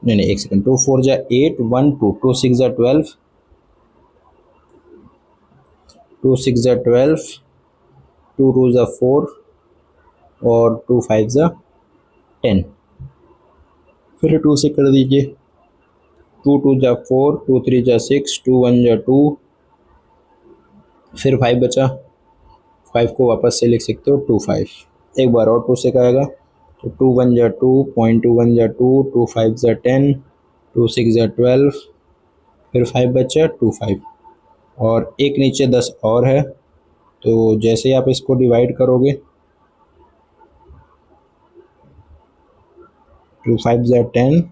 नहीं एक सेकंड, 2 4 जा 8 1 2, 2 6 जा 12, 2 6 जा 12, 2 2 जा 4 और 2 5 जा 10, फिर 2 से कर दीजिए, 2 2 जा 4, 2 3 जा 6, 2 1 जा 2, फिर 5 बचा, 5 को वापस से लिख सकते हो 2 5, एक बार और 2 से कहेगा तो 2 1 जा 2, 0.21 जा 2, 2 5 जा 10, 2 6 जा 12, फिर 5 बचा 2 5, और एक नीचे 10 और है, तो जैसे ही आप इसको डिवाइड करोगे 2 5 जा 10,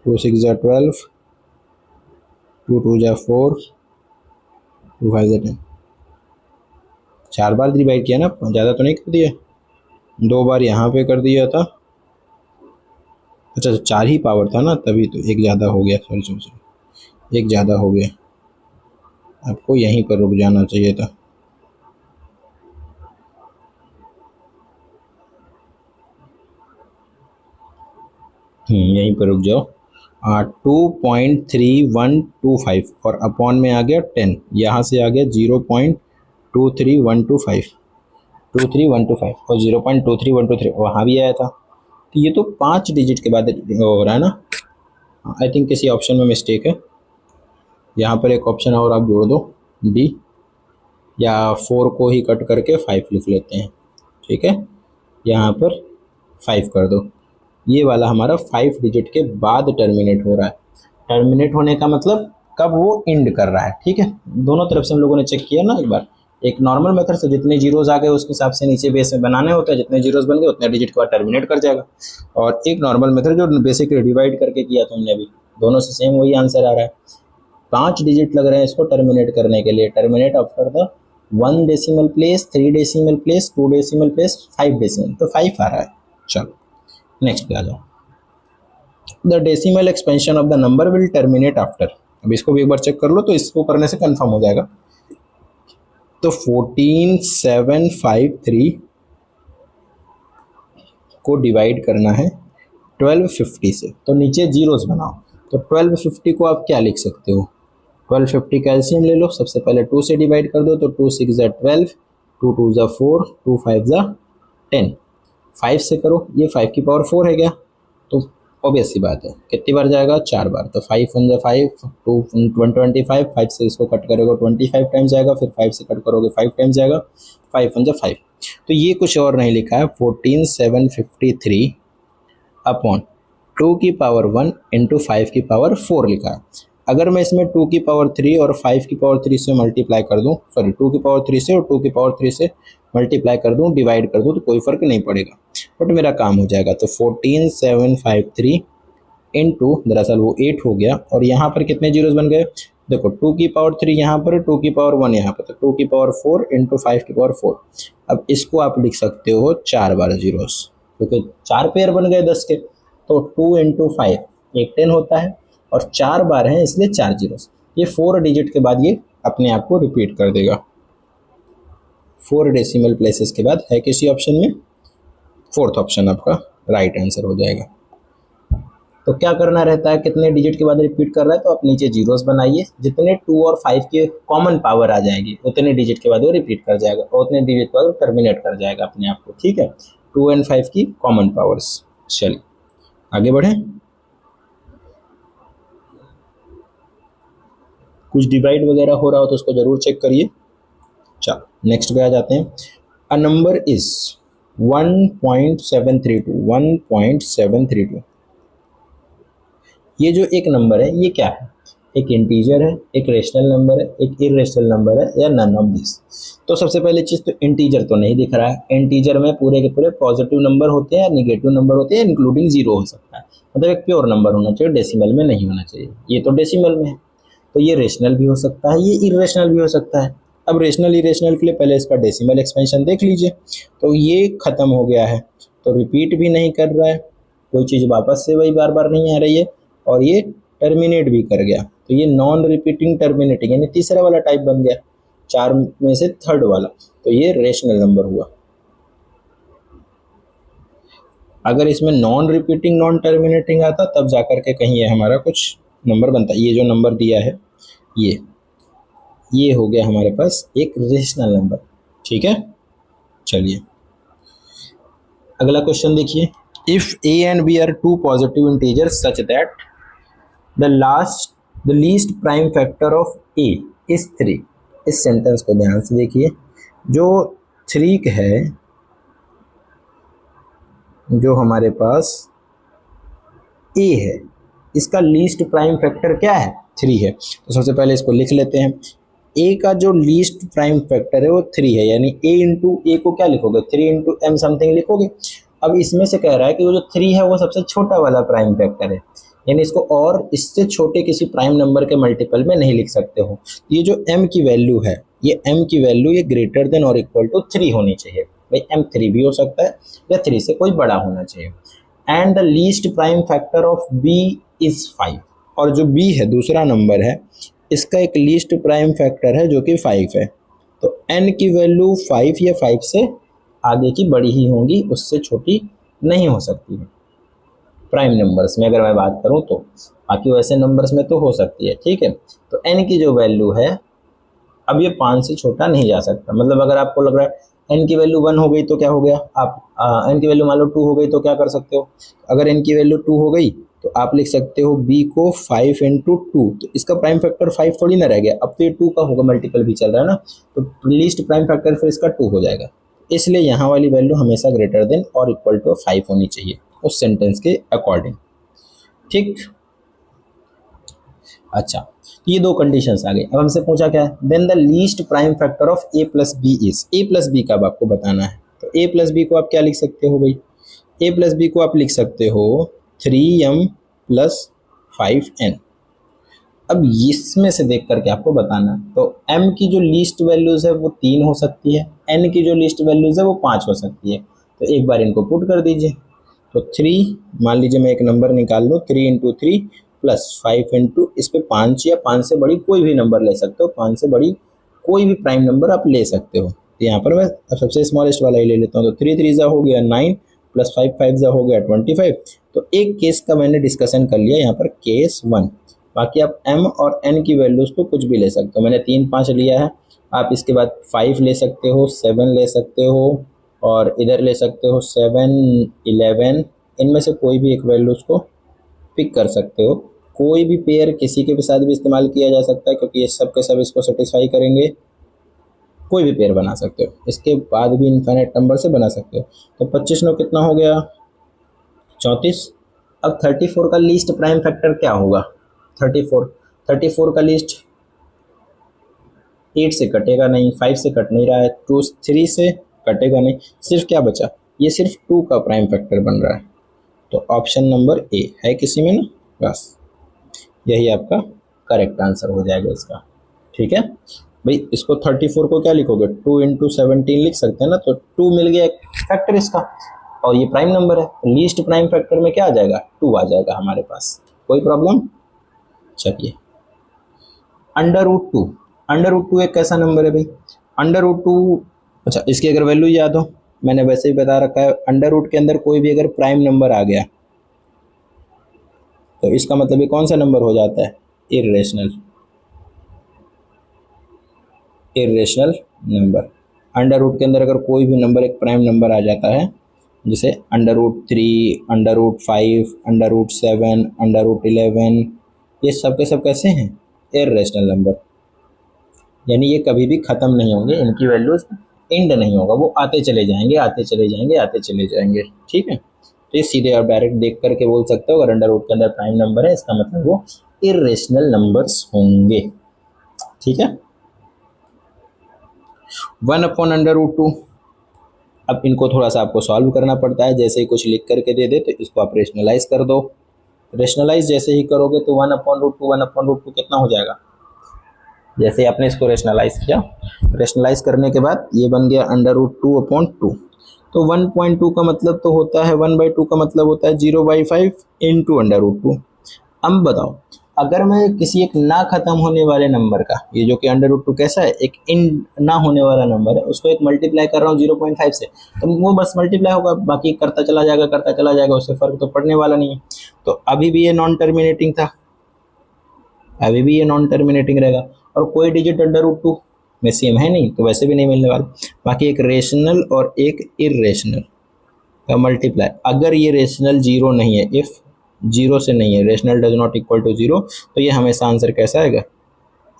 2 6 जा 12, 2 2 जा 4, 2 5 जा 10, 4 बार डिवाइड किया ना, ज़्यादा तो नहीं कर दिया, 2 बार यहाँ पे कर दिया था अच्छा तो 4 ही पावर था ना, तभी तो एक ज़्यादा हो गया, सॉरी सॉरी सॉरी, एक ज़्यादा हो गया, आपको यहीं पर रुक जाना चाहिए था। यहीं पर रुक जाओ। 2.3125 और अपॉन में आ गया 10, यहाँ से आ गया 0.23125, 23125 और 0.23123 वहाँ भी आया था। तो ये तो 5 डिजिट के बाद हो रहा है ना। आई थिंक किसी ऑप्शन में मिस्टेक है, यहाँ पर एक ऑप्शन और आप जोड़ दो डी, या 4 को ही कट करके 5 लिख लेते हैं, ठीक है, यहाँ पर 5 कर दो। ये वाला हमारा 5 डिजिट के बाद टर्मिनेट हो रहा है। टर्मिनेट होने का मतलब कब वो एंड कर रहा है, ठीक है। दोनों तरफ से हम लोगों ने चेक किया ना एक बार। एक नॉर्मल मेथड से जितने जीरोज आ गए उसके हिसाब से नीचे बेस में बनाने होते हैं, जितने जीरोज बन गए उतने डिजिट के बाद टर्मिनेट कर जाएगा। और एक नॉर्मल मेथड जो बेसिकली डिवाइड करके किया था हमने अभी, दोनों से सेम वही आंसर आ रहा है। 5 डिजिट लग रहे हैं इसको टर्मिनेट करने के लिए। Terminate after the 1 decimal place, 3 decimal place, 2 decimal place, 5 decimal, तो 5 आ रहा है। चलो नेक्स्ट पे आ जाओ। The decimal expansion of the number will terminate after. अब इसको भी एक बार चेक कर लो, तो इसको करने से कंफर्म हो जाएगा। तो 14753 को डिवाइड करना है 1250 से, तो नीचे जीरोस बनाओ। तो 1250 को आप क्या लिख सकते हो, 1250 का एलसीएम ले लो। सबसे पहले 2 से डिवाइड कर दो, तो 2 6 ज़ा 12, 2 2 ज़ा 4, 2 5 ज़ा 10। 5 से करो, ये 5 की पावर 4 है क्या, तो ऑब्वियस सी बात है कितनी बार जाएगा, 4 बार। तो 5 1 ज़ा 5, 2 25, 5 से इसको कट करोगे 25 टाइम्स जाएगा, फिर 5 से कट करोगे 5 टाइम्स जाएगा, 5 1 ज़ा 5। तो ये कुछ और नहीं लिखा है, 14753 अपॉन 2 की पावर 1 इंटू 5 की पावर 4 लिखा है। अगर मैं इसमें 2 की पावर 3 और 5 की पावर 3 से मल्टीप्लाई कर दूं, सॉरी 2 की पावर 3 से और 2 की पावर 3 से मल्टीप्लाई कर दूं, डिवाइड कर दूं, तो कोई फ़र्क नहीं पड़ेगा, बट मेरा काम हो जाएगा। तो 14753 इंटू, दरअसल वो 8 हो गया, और यहाँ पर कितने जीरोस बन गए, देखो 2 की पावर 3 यहाँ पर, 2 की पावर 1 यहाँ पर, तो 2 की पावर 4 इंटू 5 की पावर 4। अब इसको आप लिख सकते हो 4 बार जीरोस, क्योंकि 4 पेयर बन गए 10 के, तो 2 इंटू 5 एक 10 होता है, और 4 बार हैं इसलिए 4 जीरोस। ये 4 डिजिट के बाद ये अपने आप को रिपीट कर देगा। 4 डेसिमल प्लेसेस के बाद है किसी ऑप्शन में, फोर्थ ऑप्शन आपका राइट आंसर हो जाएगा। तो क्या करना रहता है, कितने डिजिट के बाद रिपीट कर रहा है, तो आप नीचे जीरोस बनाइए, जितने 2 और 5 के कॉमन पावर आ जाएगी उतने डिजिट के बाद वो रिपीट कर जाएगा, और उतने डिजिट के बाद वो टर्मिनेट कर जाएगा अपने आप को, ठीक है। 2 और 5 की कॉमन पावर्स। चलिए आगे बढ़ें। कुछ डिवाइड वगैरह हो रहा हो तो उसको जरूर चेक करिए। चलो नेक्स्ट पे आ जाते हैं। A number is 1.732, 1.732। ये जो एक नंबर है ये क्या है, एक इंटीजर है, एक रेशनल नंबर है, एक इरेशनल नंबर है, या नन ऑफ दिस। तो सबसे पहले चीज़ तो इंटीजर तो नहीं दिख रहा है। इंटीजर में पूरे के पूरे पॉजिटिव नंबर होते हैं, निगेटिव नंबर होते हैं, इंक्लूडिंग जीरो हो सकता है, मतलब एक प्योर नंबर होना चाहिए, डेसिमल में नहीं होना चाहिए। ये तो डेसिमल में है, तो ये रेशनल भी हो सकता है, ये इरेशनल भी हो सकता है। अब रेशनल इरेशनल के लिए पहले इसका डेसिमल एक्सपेंशन देख लीजिए। तो ये ख़त्म हो गया है, तो रिपीट भी नहीं कर रहा है, कोई चीज़ वापस से वही बार बार नहीं आ रही है, और ये टर्मिनेट भी कर गया। तो ये नॉन रिपीटिंग टर्मिनेटिंग यानी तीसरा वाला टाइप बन गया, 4 में से थर्ड वाला, तो ये रेशनल नंबर हुआ। अगर इसमें नॉन रिपीटिंग नॉन टर्मिनेटिंग आता तब जाकर के कहीं ये हमारा कुछ नंबर बनता। ये जो नंबर दिया है ये हो गया हमारे पास एक रेशनल नंबर, ठीक है। चलिए अगला क्वेश्चन देखिए। If a and b are two positive integers such that the least prime factor of a is 3। इस सेंटेंस को ध्यान से देखिए। जो 3 है, जो हमारे पास ए है, इसका लीस्ट प्राइम फैक्टर क्या है, 3 है। तो सबसे पहले इसको लिख लेते हैं। ए का जो लीस्ट प्राइम फैक्टर है वो 3 है, यानी ए इंटू ए को क्या लिखोगे, 3 इंटू एम समथिंग लिखोगे। अब इसमें से कह रहा है कि वो जो 3 है वो सबसे छोटा वाला प्राइम फैक्टर है, यानी इसको और इससे छोटे किसी प्राइम नंबर के मल्टीपल में नहीं लिख सकते हो। ये जो m की वैल्यू है, ये m की वैल्यू ये ग्रेटर देन और इक्वल टू 3 होनी चाहिए। भाई m 3 भी हो सकता है या 3 से कोई बड़ा होना चाहिए। And the least prime factor of b is 5। और जो बी है दूसरा नंबर है, इसका एक लीस्ट प्राइम फैक्टर है जो कि 5 है। तो n की वैल्यू 5 या 5 से आगे की बड़ी ही होंगी, उससे छोटी नहीं हो सकती है प्राइम नंबर्स में अगर मैं बात करूं तो। बाकी वैसे नंबर्स में तो हो सकती है, ठीक है। तो n की जो वैल्यू है, अब ये 5 से छोटा नहीं जा सकता। मतलब अगर आपको लग रहा है n की वैल्यू 1 हो गई तो क्या हो गया, आप n की वैल्यू मान लो 2 हो गई तो क्या कर सकते हो, अगर n की वैल्यू 2 हो गई तो आप लिख सकते हो b को 5 इंटू 2। तो इसका प्राइम फैक्टर 5 थोड़ी ना रह गया, अब तो ये 2 का होगा, मल्टीपल भी चल रहा है ना, तो लीस्ट प्राइम फैक्टर फिर इसका 2 हो जाएगा। इसलिए यहाँ वाली वैल्यू हमेशा ग्रेटर देन और इक्वल टू 5 होनी चाहिए उस सेंटेंस के अकॉर्डिंग, ठीक। अच्छा, ये दो कंडीशंस आ गई। अब हमसे पूछा क्या है, then the least prime factor of a plus b is. a plus b का अब आपको बताना है। तो a प्लस बी को आप क्या लिख सकते हो भाई, a प्लस बी को आप लिख सकते हो 3m प्लस 5n। अब इसमें से देख करके आपको बताना है। तो m की जो लीस्ट वैल्यूज है वो 3 हो सकती है, n की जो लीस्ट वैल्यूज है वो 5 हो सकती है। तो एक बार इनको पुट कर दीजिए। तो 3, मान लीजिए मैं एक नंबर निकाल लो, 3 इंटू 3 प्लस 5 इंटू, इस पे 5 या 5 से बड़ी कोई भी नंबर ले सकते हो, 5 से बड़ी कोई भी प्राइम नंबर आप ले सकते हो। तो यहाँ पर मैं सबसे स्मॉलेस्ट वाला ही ले लेता हूँ। तो 3 3 जा हो गया 9 प्लस 5 5 जा हो गया 25। तो एक केस का मैंने डिस्कशन कर लिया यहाँ पर, केस 1। बाकी आप m और n की वैल्यूज को कुछ भी ले सकते हो। मैंने 3 5 लिया है, आप इसके बाद 5 ले सकते हो, 7 ले सकते हो, और इधर ले सकते हो 7 11। इनमें से कोई भी एक वैल्यूज को पिक कर सकते हो। कोई भी पेयर किसी के भी साथ भी इस्तेमाल किया जा सकता है, क्योंकि ये सब के सब इसको सेटिस्फाई करेंगे। कोई भी पेयर बना सकते हो, इसके बाद भी इनफाइनाइट नंबर से बना सकते हो। तो 25 9 कितना हो गया, 34। अब 34 का लीस्ट प्राइम फैक्टर क्या होगा, 34 का लीस्ट 8 से कटेगा नहीं, 5 से कट नहीं रहा है, 2 3 से कटेगा नहीं, सिर्फ क्या बचा, ये सिर्फ 2 का प्राइम फैक्टर बन रहा है। तो ऑप्शन नंबर ए है किसी में ना, बस यही आपका करेक्ट आंसर हो जाएगा इसका, ठीक है भाई। इसको 34 को क्या लिखोगे, 2 इंटू 17 लिख सकते हैं ना। तो 2 मिल गया फैक्टर इसका, और ये प्राइम नंबर है, तो लीस्ट प्राइम फैक्टर में क्या आ जाएगा, 2 आ जाएगा हमारे पास। कोई प्रॉब्लम। चलिए, अंडर रूट टू एक कैसा नंबर है भाई, अंडर रूट टू। अच्छा, इसकी अगर वैल्यू याद हो, मैंने वैसे ही बता रखा है, अंडर रूट के अंदर कोई भी अगर प्राइम नंबर आ गया तो इसका मतलब ये कौन सा नंबर हो जाता है, इर्रेशनल नंबर। अंडर रूट के अंदर अगर कोई भी नंबर एक प्राइम नंबर आ जाता है, जैसे under root 3, under root 5, under root 7, under root 11, ये सब के सब कैसे हैं, इर्रेशनल नंबर। यानी ये कभी भी ख़त्म नहीं होंगे, इनकी वैल्यूज एंड नहीं होगा, वो आते चले जाएंगे, आते चले जाएंगे, आते चले जाएंगे, ठीक है। तो ये सीधे और डायरेक्ट देख करके बोल सकते हो, अगर अंडर रूट के अंदर प्राइम नंबर है, इसका मतलब वो इर्रेशनल नंबर्स होंगे, ठीक है। 1/√2। अब इनको थोड़ा सा आपको सॉल्व करना पड़ता है, जैसे ही कुछ लिख करके दे दे तो इसको आप रेशनलाइज कर दो। रेशनलाइज जैसे ही करोगे तो 1/√2 कितना हो जाएगा, जैसे ही आपने इसको रेशनलाइज किया, रेशनलाइज करने के बाद ये बन गया √2/2। तो 1.2 का मतलब तो होता है 1/2 का मतलब होता है 0/5 इंटू √2। अब बताओ, अगर मैं किसी एक ना खत्म होने वाले नंबर का, ये जो कि √2 कैसा है, एक इन ना होने वाला नंबर है, उसको एक मल्टीप्लाई कर रहा हूँ 0.5 से, तो वो बस मल्टीप्लाई होगा, बाकी करता चला जाएगा, उससे फर्क तो पड़ने वाला नहीं है। तो अभी भी ये नॉन टर्मिनेटिंग था, अभी भी ये नॉन टर्मिनेटिंग रहेगा, और कोई डिजिट √2 में सेम है नहीं, तो वैसे भी नहीं मिलने वाला। बाकी एक रेशनल और एक इर्रेशनल का मल्टीप्लाई, अगर ये रेशनल 0 नहीं है, इफ 0 से नहीं है, rational does not equal to 0, तो ये हमेशा आंसर कैसा आएगा,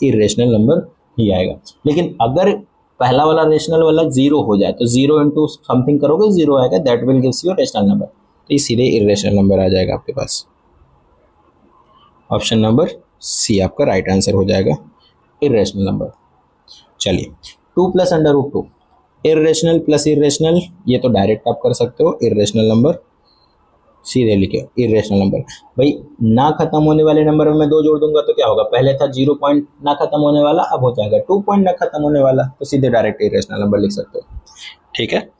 इर्रेशनल नंबर ही आएगा। लेकिन अगर पहला वाला रेशनल वाला 0 हो जाए तो 0 इंटू समथिंग करोगे 0 आएगा, that will gives you rational number, तो ये सीधे इर्रेशनल नंबर आ जाएगा आपके पास। ऑप्शन नंबर सी आपका राइट आंसर हो जाएगा, इर्रेशनल नंबर। चलिए, 2 प्लस √2, इर्रेशनल प्लस इर्रेशनल, ये तो डायरेक्ट आप कर सकते हो, इर्रेशनल नंबर सीधे लिखे, इर्रेशनल नंबर। भाई ना खत्म होने वाले नंबर में मैं 2 जोड़ दूंगा तो क्या होगा, पहले था 0 पॉइंट ना खत्म होने वाला, अब हो जाएगा 2 पॉइंट ना खत्म होने वाला, तो सीधे डायरेक्ट इर्रेशनल नंबर लिख सकते हो, ठीक है।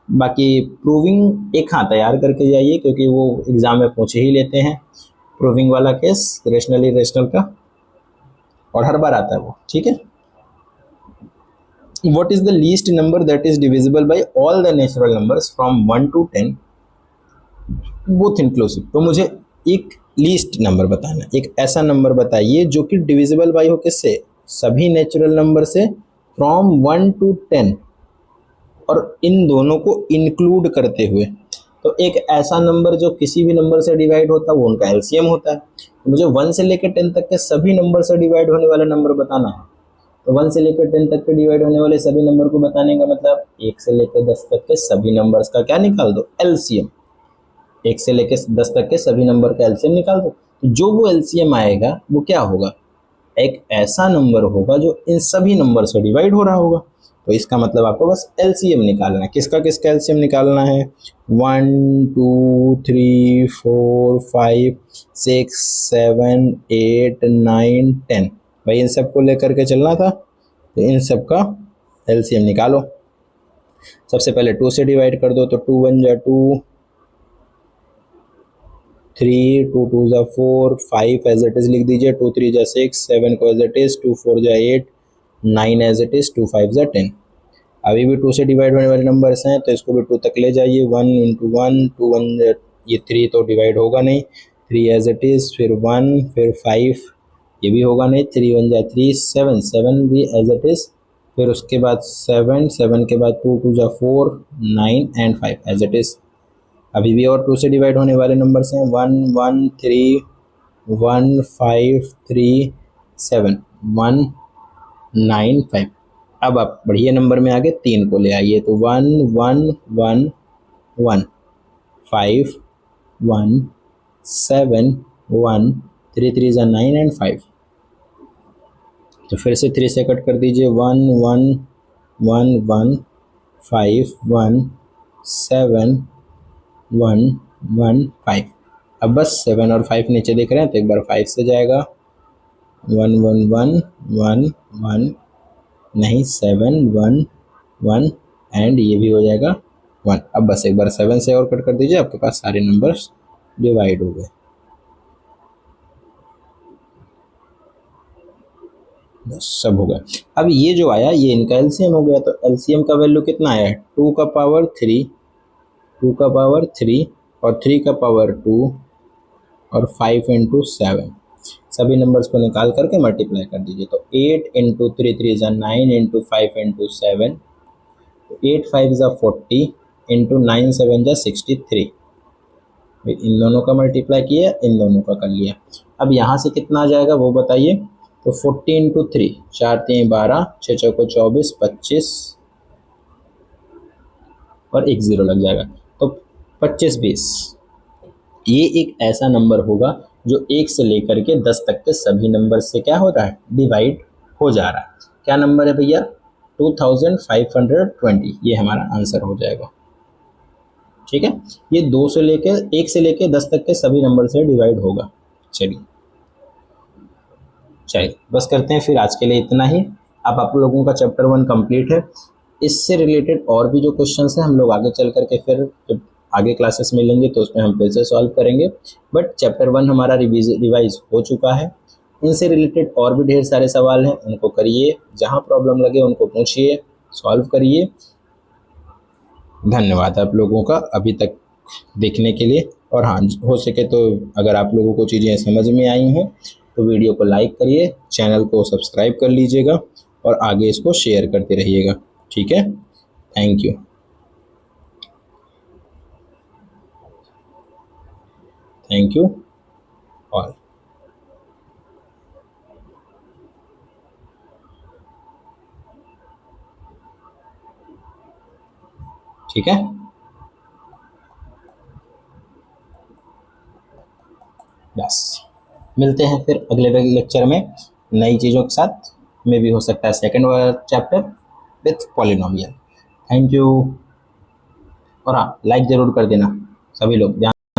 बाकी प्रूविंग एक हाँ तैयार करके जाइए, क्योंकि वो एग्ज़ाम में पूछ ही लेते हैं प्रूविंग वाला केस रेशनल इरेशनल का, और हर बार आता है वो, ठीक है। What is the least number that is divisible by all the natural numbers from 1 to 10 both inclusive? तो मुझे एक लीस्ट नंबर बताना, एक ऐसा नंबर बताइए जो कि डिविजिबल बाई हो किससे, सभी नेचुरल नंबर से, फ्रॉम 1 to 10, और इन दोनों को इंक्लूड करते हुए। तो एक ऐसा नंबर जो किसी भी नंबर से डिवाइड होता है वो उनका एलसीएम होता है। तो मुझे 1 से लेकर 10 तक के सभी नंबर से डिवाइड होने वाला नंबर बताना है। तो 1 से लेकर 10 तक के डिवाइड होने वाले सभी नंबर को बताने का मतलब 1 से लेकर 10 तक के सभी नंबर्स का क्या निकाल दो, एलसीएम। 1 से लेकर 10 तक के सभी नंबर का एलसीएम निकाल दो। तो जो वो एलसीएम आएगा वो क्या होगा, एक ऐसा नंबर होगा जो इन सभी नंबर से डिवाइड हो रहा होगा। तो इसका मतलब आपको बस एलसीएम निकालना है। किसका किसका एलसीएम निकालना है, 1 2 3 4 5 6 7 8 9 10, भाई इन सबको लेकर के चलना था, तो इन सब का एलसीएम निकालो। सबसे पहले 2 से डिवाइड कर दो, तो 2 1 जा 2, 3 2 2 जा 4, 5 एज इट इज लिख दीजिए, 2 3 जा 6, 7 को एज इट इज, 2 4 जा 8, 9 एज इट इज, 2 5 जा 10। अभी भी 2 से डिवाइड होने वाले नंबर्स हैं, तो इसको भी 2 तक ले जाइए। 1 इंटू 1, 2 1, ये 3 तो डिवाइड होगा नहीं, 3 एज इट इज, फिर 1, फिर 5, ये भी होगा नहीं, 3 1 जा 3, 7 7 भी एज इट इज, फिर उसके बाद 7 7 के बाद 2 2 जा 4, 9 एंड 5 एज इट इज। अभी भी और 2 से डिवाइड होने वाले नंबर्स हैं, 1 1 3 1 5 3 7 1 9 5। अब आप बढ़िया नंबर में आगे 3 को ले आइए, तो 1 1 1 1 5 1 7 1 3 3 जा 9 एंड 5। तो फिर से 3 से कट कर दीजिए, 1 1 1 1 5 1 7 1 1 5। अब बस 7 और 5 नीचे दिख रहे हैं, तो एक बार 5 से जाएगा, 1 1 1 1 1 नहीं, 7 1 1 एंड ये भी हो जाएगा 1। अब बस एक बार 7 से और कट कर दीजिए, आपके पास सारे नंबर्स डिवाइड हो गए। बस सब हो गया। अब ये जो आया ये इनका एलसीएम हो गया, तो एलसीएम का वैल्यू कितना आया है, 2 का पावर 3, 2 का पावर 3 और 3 का पावर 2 और 5 इंटू 7। सभी नंबर्स को निकाल करके मल्टीप्लाई कर दीजिए, तो 8 इंटू 3 3 जा 9 इंटू 5 इंटू 7, 8 5 जा 40 इंटू 9 7 जा 63। इन दोनों का मल्टीप्लाई किया, इन दोनों का कर लिया। अब यहाँ से कितना आ जाएगा वो बताइए, तो 40 इंटू 3, 4 3 12, 6 6 को 24 25 और 1 0 लग जाएगा, तो 25 20। ये एक ऐसा नंबर होगा जो 1 से लेकर के 10 तक के सभी नंबर से क्या हो रहा है, डिवाइड हो जा रहा है। क्या नंबर है भैया, 2520, ये हमारा आंसर हो जाएगा। ठीक है, ये 2 से लेके 1 से लेके 10 तक के सभी नंबर से डिवाइड होगा। चलिए बस करते हैं फिर आज के लिए इतना ही। अब आप लोगों का चैप्टर 1 कंप्लीट है। इससे रिलेटेड और भी जो क्वेश्चंस हैं हम लोग आगे चल करके फिर जब आगे क्लासेस मिलेंगे तो उसमें हम फिर से सॉल्व करेंगे। बट चैप्टर 1 हमारा रिवाइज हो चुका है। इनसे रिलेटेड और भी ढेर सारे सवाल हैं, उनको करिए, जहाँ प्रॉब्लम लगे उनको पूछिए, सॉल्व करिए। धन्यवाद आप लोगों का अभी तक देखने के लिए। और हाँ, हो सके तो अगर आप लोगों को चीज़ें समझ में आई हों तो वीडियो को लाइक करिए, चैनल को सब्सक्राइब कर लीजिएगा और आगे इसको शेयर करते रहिएगा। ठीक है, thank you. Thank you all. ठीक है, बस मिलते हैं फिर अगले लेक्चर में नई चीज़ों के साथ। में भी हो सकता है second chapter with polynomial. Thank you. और हाँ, लाइक ज़रूर कर देना सभी लोग।